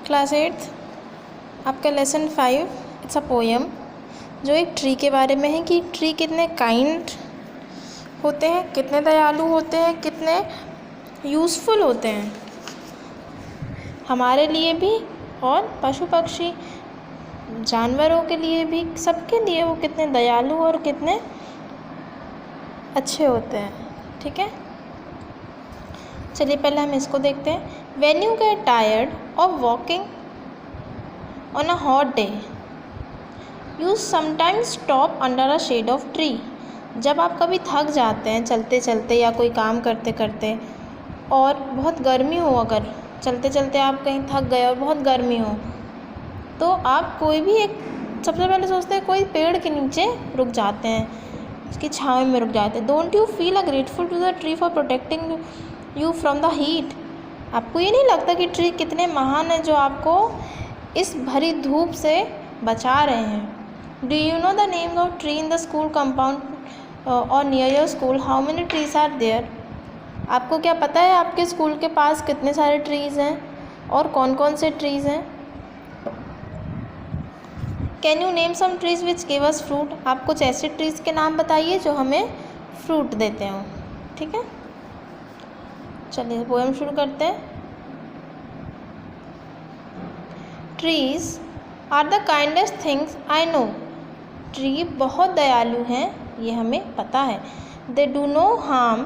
Class 8 आपका lesson 5 it's a poem जो एक ट्री के बारे में है कि ट्री कितने काइंड होते हैं, कितने दयालु होते हैं, कितने यूज़फुल होते हैं हमारे लिए भी और पशु पक्षी जानवरों के लिए भी, सबके लिए वो कितने दयालु और कितने अच्छे होते हैं। ठीक है, चलिए पहले हम इसको देखते हैं। When you get tired of walking on a hot day, you sometimes stop under a shade of tree. जब आप कभी थक जाते हैं चलते चलते या कोई काम करते करते और बहुत गर्मी हो, अगर चलते चलते आप कहीं थक गए और बहुत गर्मी हो, तो आप कोई भी एक सबसे पहले सोचते हैं कोई पेड़ के नीचे रुक जाते हैं, उसकी छाँव में रुक जाते हैं। Don't you feel a grateful to the tree for protecting you from the heat? आपको ये नहीं लगता कि ट्री कितने महान है जो आपको इस भरी धूप से बचा रहे हैं? Do you know the names of tree in the school compound और near your school? How many trees are there? आपको क्या पता है आपके स्कूल के पास कितने सारे ट्रीज़ हैं और कौन कौन से ट्रीज़ हैं? Can you name some trees which give us fruit? आप कुछ ऐसे ट्रीज़ के नाम बताइए जो हमें फ्रूट देते हों। ठीक है, चलिए पोएम शुरू करते हैं। Trees are the kindest things I know. Tree बहुत दयालु हैं, ये हमें पता है। They do no harm,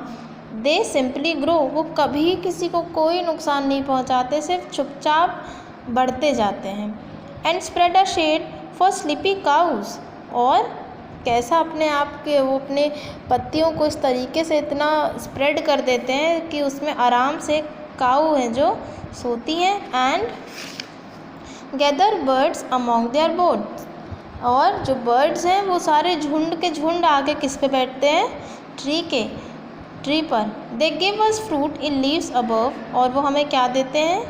they simply grow. वो कभी किसी को कोई नुकसान नहीं पहुंचाते, सिर्फ चुपचाप बढ़ते जाते हैं। And spread a shade for sleepy cows. और कैसा अपने आप के वो अपने पत्तियों को इस तरीके से इतना स्प्रेड कर देते हैं कि उसमें आराम से काऊ हैं जो सोती हैं। And gather birds among their boards. और जो बर्ड्स हैं वो सारे झुंड के झुंड आके किस पे बैठते हैं? ट्री पर। They give us fruit in leaves above. और वो हमें क्या देते हैं?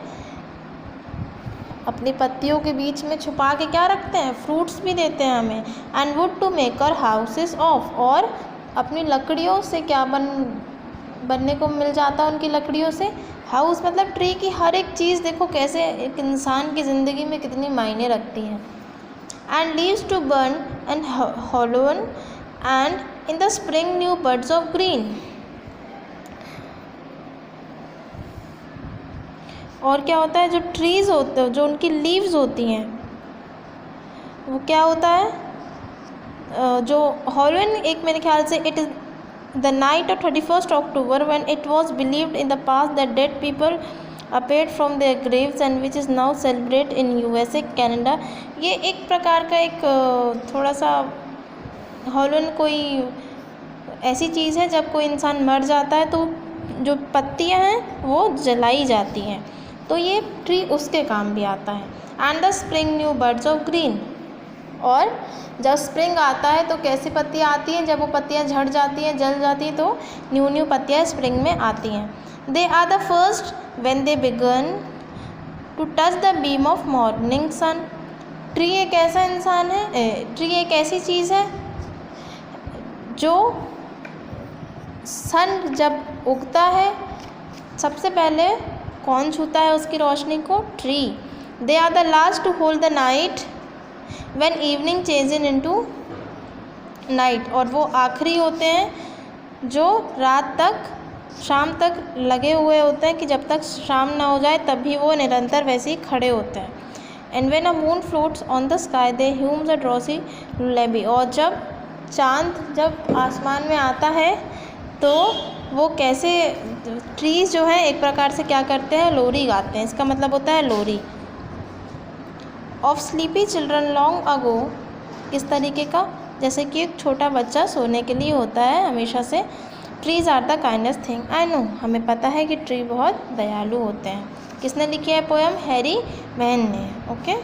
अपनी पत्तियों के बीच में छुपा के क्या रखते हैं? फ्रूट्स भी देते हैं हमें। And wood to make our houses of. और अपनी लकड़ियों से क्या बनने को मिल जाता है उनकी लकड़ियों से? हाउस। मतलब ट्री की हर एक चीज़ देखो कैसे एक इंसान की ज़िंदगी में कितनी मायने रखती है। And leaves to burn and Halloween and in the spring new birds of green. और क्या होता है? जो ट्रीज़ होते हैं, जो उनकी लीव्स होती हैं, वो क्या होता है? जो हॉलोवन एक मेरे ख्याल से it is the night of 31 October when it was believed in the past that dead people appeared from their graves and which is now celebrate in USA, Canada. ये एक प्रकार का एक थोड़ा सा हॉलोवन कोई ऐसी चीज़ है जब कोई इंसान मर जाता है तो जो पत्तियां हैं वो जलाई जाती हैं, तो ये ट्री उसके काम भी आता है। And the spring new birds of green. और जब स्प्रिंग आता है तो कैसी पत्तियाँ आती हैं? जब वो पत्तियाँ झड़ जाती हैं, जल जाती हैं, तो न्यू पत्तियाँ स्प्रिंग में आती हैं। They are the first when they begin to touch the beam of morning sun. Tree एक ऐसा इंसान है, ट्री एक ऐसी चीज़ है जो सन जब उगता है सबसे पहले कौन छूता है उसकी रोशनी को? Tree. They are the last to hold the night when evening changes into night. और वो आखिरी होते हैं जो रात तक, शाम तक लगे हुए होते हैं कि जब तक शाम ना हो जाए तभी वो निरंतर वैसे ही खड़े होते हैं। And when a moon floats on the sky they hums a drowsy lullaby. और जब चाँद जब आसमान में आता है तो वो कैसे ट्रीज़ जो हैं एक प्रकार से क्या करते हैं? लोरी गाते हैं। इसका मतलब होता है लोरी। Of sleepy children long ago. किस तरीके का? जैसे कि एक छोटा बच्चा सोने के लिए होता है हमेशा से। Trees are the kindest thing I know. हमें पता है कि ट्री बहुत दयालु होते हैं। किसने लिखी है पोएम? हैरी वैन ने। ओके।